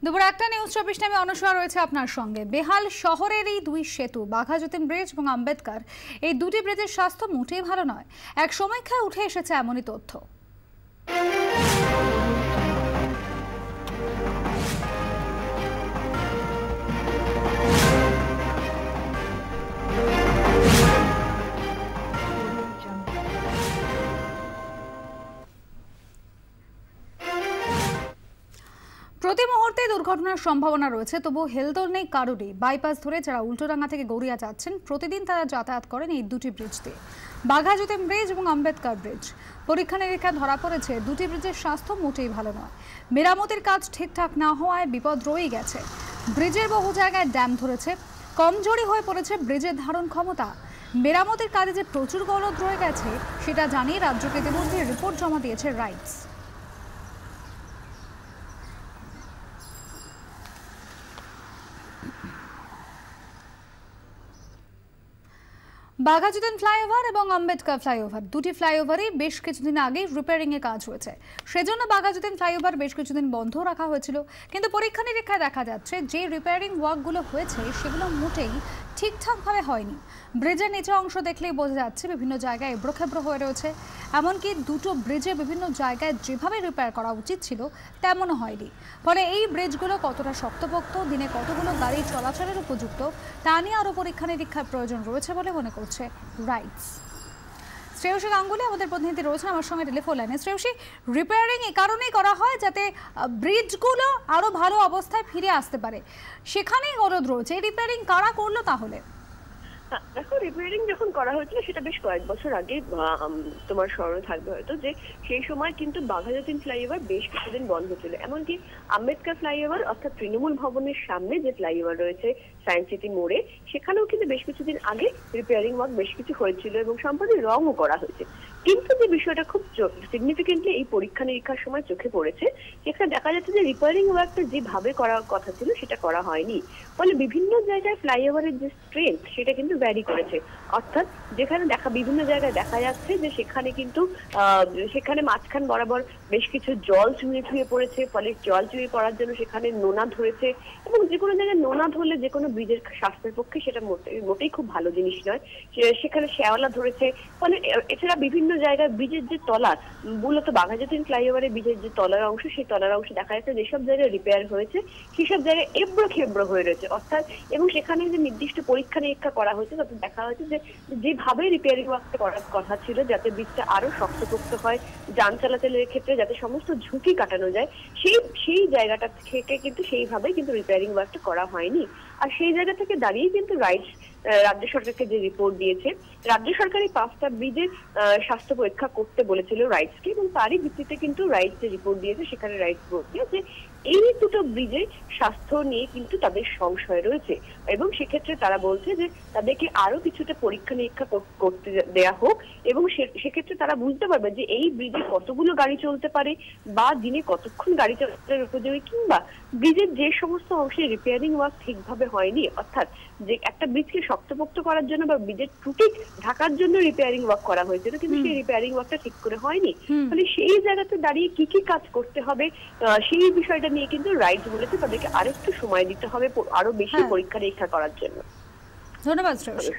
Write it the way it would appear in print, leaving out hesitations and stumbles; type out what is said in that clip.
দুপুর একটা নিউজ 24 নামে অনুসরা রয়েছে আপনার সঙ্গে। বেহাল শহরের এই দুই সেতু বাঘাযতীন ব্রিজ এবং আম্বেদকর, এই দুটি ব্রিজের স্বাস্থ্য মোটেই ভালো নয়। এক সমীক্ষায় উঠে এসেছে এমনই তথ্য। প্রতি মুহূর্তে দুর্ঘটনার সম্ভাবনা রয়েছে, তবু হেলদোল নেই কারোরই। বাইপাস ধরে যারা উল্টোডাঙ্গা থেকে গড়িয়া যাচ্ছেন, প্রতিদিন তারা যাতায়াত করেন এই দুটি ব্রিজ দিয়ে, বাঘাযতীন ব্রিজ এবং আম্বেদকর ব্রিজ। পরীক্ষা নিরীক্ষা ধরা পড়েছে দুটি ব্রিজের স্বাস্থ্য মোটেই ভালো নয়। মেরামতির কাজ ঠিকঠাক না হওয়ায় বিপদ রয়েই গেছে। ব্রিজের বহু জায়গায় ড্যাম ধরেছে, কমজোরি হয়ে পড়েছে ব্রিজের ধারণ ক্ষমতা। মেরামতির কাজে যে প্রচুর গলদ রয়ে গেছে সেটা জানিয়ে রাজ্যকে ইতিমধ্যে রিপোর্ট জমা দিয়েছে রাইটস। বাঘাযতীন ফ্লাইওভার এবং আম্বেদকর ফ্লাইওভার, দুটি ফ্লাইওভারই বেশ কিছুদিন আগে রিপেয়ারিং এর কাজ হয়েছে। সেজন্য বাঘাযতীন ফ্লাইওভার বেশ কিছুদিন বন্ধ রাখা হয়েছিল, কিন্তু পরীক্ষা নিরীক্ষায় দেখা যাচ্ছে যে রিপেয়ারিং ওয়ার্কগুলো হয়েছে সেগুলো মোটেই ঠিকঠাকভাবে হয়নি। ব্রিজের নিচের অংশ দেখলেই বোঝা যাচ্ছে বিভিন্ন জায়গায় এবড়োখেবড়ো হয়ে রয়েছে। এমনকি দুটো ব্রিজে বিভিন্ন জায়গায় যেভাবে রিপেয়ার করা উচিত ছিল তেমনও হয়নি। ফলে এই ব্রিজগুলো কতটা শক্তপোক্ত, দিনে কতগুলো গাড়ি চলাচলের উপযুক্ত, তা নিয়ে আরও পরীক্ষা নিরীক্ষার প্রয়োজন রয়েছে বলে মনে করছে রাইটস। শ্রেয়সী গাঙ্গুলি আমাদের প্রতিনিধি রয়েছেন আমার সঙ্গে টেলিফোন লাইনে। শ্রেয়সী, রিপেয়ারিং এই কারণেই করা হয় যাতে ব্রিজগুলো আরো ভালো অবস্থায় ফিরে আসতে পারে, সেখানেই গলদ রয়েছে। এই রিপেয়ারিং কারা করলো তাহলে? দেখো, রিপেয়ারিং যখন করা হয়েছিল সেটা বেশ কয়েক বছর আগে, তোমার স্মরণে থাকবে হয়তো যে সেই সময় কিন্তু বাঘাযতীন ফ্লাইওভার বেশ কিছুদিন বন্ধ ছিল। এমনকি আম্বেদকর ফ্লাইওভার অর্থাৎ তৃণমূল ভবনের সামনে যে ফ্লাইওভার রয়েছে সায়েন্স সিটি মোড়ে, সেখানেও কিন্তু বেশ কিছুদিন আগে রিপেয়ারিং ওয়ার্ক বেশ কিছু হয়েছিল এবং সম্প্রতি রঙও করা হয়েছে। কিন্তু যে বিষয়টা খুব সিগনিফিকেন্টলি এই পরীক্ষা নিরীক্ষার সময় চোখে পড়েছে, সেখানে দেখা যাচ্ছে যে রিপেয়ারিং ওয়ার্কটা যেভাবে করার কথা ছিল সেটা করা হয়নি। ফলে বিভিন্ন জায়গায় ফ্লাইওভারের যে স্ট্রেংথ সেটা কিন্তু ভ্যারি করেছে। অর্থাৎ যেখানে বিভিন্ন জায়গায় দেখা যাচ্ছে যে সেখানে কিন্তু সেখানে মাঝখান বরাবর বেশ কিছু জল চুঁয়ে পড়েছে, ফলে জল চুঁয়ে পড়ার জন্য সেখানে নোনা ধরেছে। এবং যে কোনো জায়গায় নোনা ধরলে যে কোনো ব্রিজের স্বাস্থ্যের পক্ষে সেটা মোটেই খুব ভালো জিনিস নয়। সেখানে শ্যাওলা ধরেছে। ফলে এছাড়া বিভিন্ন জায়গায় ব্রিজের যে তলা, মূলত বাঘাযতীন ফ্লাইওভারের ব্রিজের যে তলার অংশ, সেই তলার অংশে দেখা যাচ্ছে যেসব জায়গায় রিপেয়ার হয়েছে সেসব জায়গায় এবড়ো খেবড়ো হয়ে রয়েছে। অর্থাৎ এবং সেখানে যে নির্দিষ্ট পরীক্ষা নিরীক্ষা করা হয়েছে তাতে দেখা হয়েছে যে যেভাবে রিপেয়ারিং ওয়ার্কটা করার কথা ছিল, যাতে ব্রিজটা আরো শক্তপোক্ত হয়, যান চলাচলের ক্ষেত্রে যাতে সমস্ত ঝুঁকি কাটানো যায়, সেই জায়গাটা থেকে কিন্তু সেইভাবে কিন্তু রিপেয়ারিং ওয়ার্কটা করা হয়নি। আর সেই জায়গা থেকে দাঁড়িয়ে কিন্তু রাজ্য সরকারকে যে রিপোর্ট দিয়েছে, রাজ্য সরকার এই 5টা ব্রিজের স্বাস্থ্য পরীক্ষা করতে বলেছিল রাইটসকে, এবং তারই ভিত্তিতে কিন্তু রাইটস যে রিপোর্ট দিয়েছে সেখানে রাইটস বলছে যে এই দুটো ব্রিজের স্বাস্থ্য নিয়ে কিন্তু তাদের সংশয় রয়েছে এবং সেক্ষেত্রে তারা বলছে যে তাদেরকে আরো কিছুটা পরীক্ষা নিরীক্ষা করতে দেয়া হোক এবং সেক্ষেত্রে তারা বুঝতে পারবে যে এই ব্রিজে কতগুলো গাড়ি চলতে পারে বা দিনে কতক্ষণ গাড়ি চলাচলের উপযোগী, কিংবা ব্রিজের যে সমস্ত অংশে রিপেয়ারিং ওয়ার্ক ঠিকভাবে হয়নি, অর্থাৎ যে একটা ব্রিজকে শক্তপোক্ত করার জন্য বা ব্রিজের ত্রুটি ঢাকার জন্য রিপেয়ারিং ওয়ার্ক করা হয়েছিল, কিন্তু সেই রিপেয়ারিং ওয়ার্কটা ঠিক করে হয়নি। ফলে সেই জায়গাতে দাঁড়িয়ে কি কি কাজ করতে হবে সেই বিষয়টা নিয়ে কিন্তু রাইটস বলেছে তাদেরকে আরেকটু সময় দিতে হবে আরো বেশি পরীক্ষা নিরীক্ষা করার জন্য। ধন্যবাদ শ্রেয়সী।